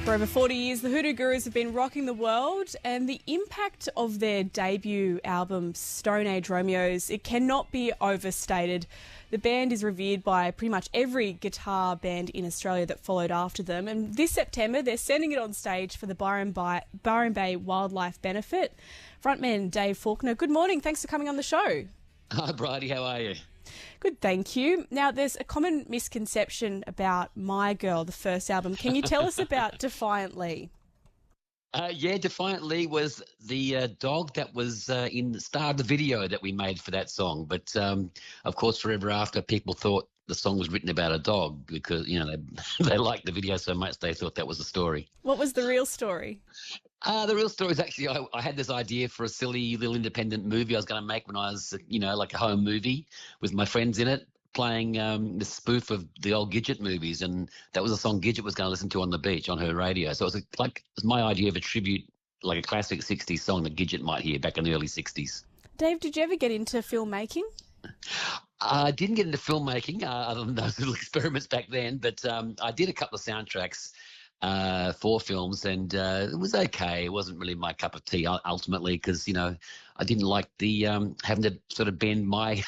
For over 40 years, the Hoodoo Gurus have been rocking the world, and the impact of their debut album, Stone Age Romeos, it cannot be overstated. The band is revered by pretty much every guitar band in Australia that followed after them, and this September they're sending it on stage for the Byron Bay Wildlife Benefit. Frontman Dave Faulkner, good morning. Thanks for coming on the show. Hi, Bridie. How are you? Good, thank you. Now, there's a common misconception about My Girl, the first album. Can you tell us about Defiant Lee? Defiant Lee was the dog that was in the star of the video that we made for that song. But, of course, forever after, people thought the song was written about a dog because, you know, they liked the video so much they thought that was the story. What was the real story? The real story is actually I had this idea for a silly little independent movie I was going to make when I was, like a home movie with my friends in it, playing the spoof of the old Gidget movies. And that was a song Gidget was going to listen to on the beach on her radio. So it was my idea of a tribute, like a classic 60s song that Gidget might hear back in the early 60s. Dave, did you ever get into filmmaking? I didn't get into filmmaking other than those little experiments back then, but I did a couple of soundtracks for films, and it was okay. It wasn't really my cup of tea ultimately because, I didn't like the having to sort of bend my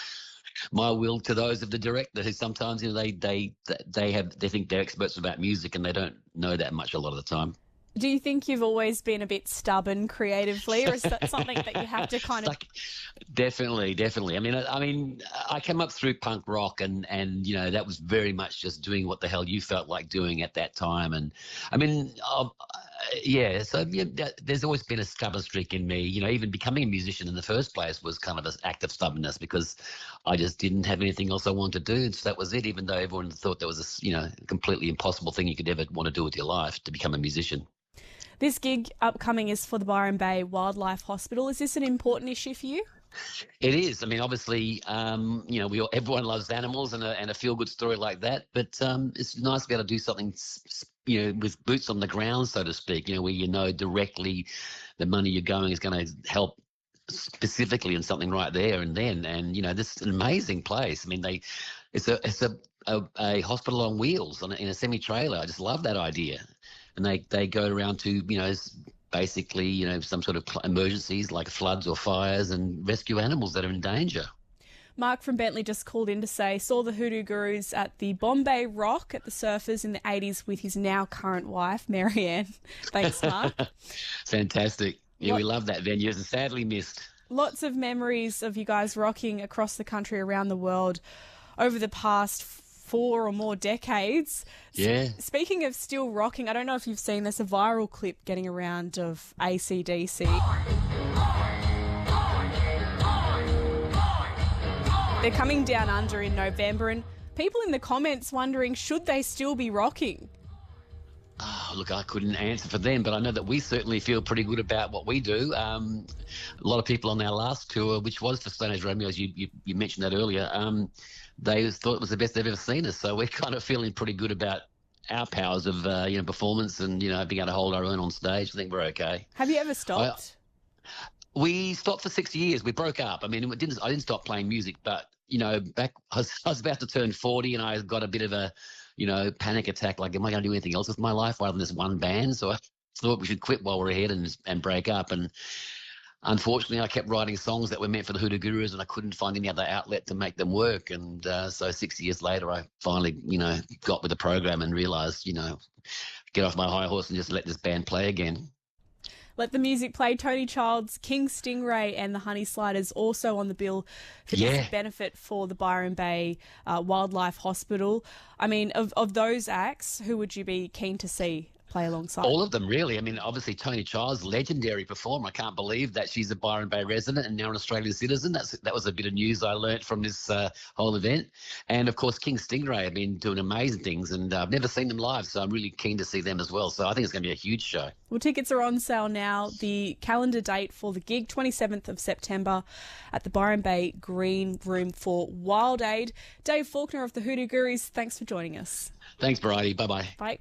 will to those of the director who sometimes, they think they're experts about music and they don't know that much a lot of the time. Do you think you've always been a bit stubborn creatively, or is that something that you have to kind of... Definitely. I mean, I came up through punk rock and that was very much just doing what the hell you felt like doing at that time. And I mean, there's always been a stubborn streak in me. Even becoming a musician in the first place was kind of an act of stubbornness because I just didn't have anything else I wanted to do. And so that was it, even though everyone thought that was a completely impossible thing you could ever want to do with your life, to become a musician. This gig upcoming is for the Byron Bay Wildlife Hospital. Is this an important issue for you? It is. I mean, obviously, everyone loves animals and a feel-good story like that. But it's nice to be able to do something, with boots on the ground, so to speak. Where directly the money you're going is going to help specifically in something right there and then. And this is an amazing place. I mean, it's a hospital on wheels in a semi-trailer. I just love that idea. And they go around to, basically, some sort of emergencies like floods or fires and rescue animals that are in danger. Mark from Bentley just called in to say, saw the Hoodoo Gurus at the Bombay Rock at the Surfers in the 80s with his now current wife, Marianne. Thanks, Mark. Fantastic. Yeah, we love that venue. It's sadly missed. Lots of memories of you guys rocking across the country, around the world over the past 4 or more decades. Yeah. Speaking of still rocking, I don't know if you've seen this, a viral clip getting around of AC/DC. They're coming down under in November, and people in the comments wondering, should they still be rocking? Oh, look, I couldn't answer for them, but I know that we certainly feel pretty good about what we do. A lot of people on our last tour, which was for Stone Age Romeos, you mentioned that earlier, they thought it was the best they've ever seen us. So we're kind of feeling pretty good about our powers of performance and being able to hold our own on stage. I think we're okay. Have you ever stopped? We stopped for 6 years. We broke up. I mean, I didn't stop playing music, but back I was about to turn 40, and I got a bit of a panic attack. Like, am I going to do anything else with my life rather than this one band? So I thought we should quit while we're ahead and break up. And unfortunately, I kept writing songs that were meant for the Hoodoo Gurus, and I couldn't find any other outlet to make them work. And so 6 years later, I finally, got with the program and realised, get off my high horse and just let this band play again. Let the music play. Tony Child's King Stingray and the Honey Sliders also on the bill for this benefit for the Byron Bay Wildlife Hospital. I mean, of those acts, who would you be keen to see play alongside? All of them, really. I mean, obviously, Tony Child's legendary performer. I can't believe that she's a Byron Bay resident and now an Australian citizen. That was a bit of news I learnt from this whole event. And, of course, King Stingray have been doing amazing things, and I've never seen them live, so I'm really keen to see them as well. So I think it's going to be a huge show. Well, tickets are on sale now. The calendar date for the gig, 27th of September at the Byron Bay Green Room for Wild Aid. Dave Faulkner of the Hoodoo Gurus, thanks for joining us. Thanks, Bridie. Bye-bye. Bye.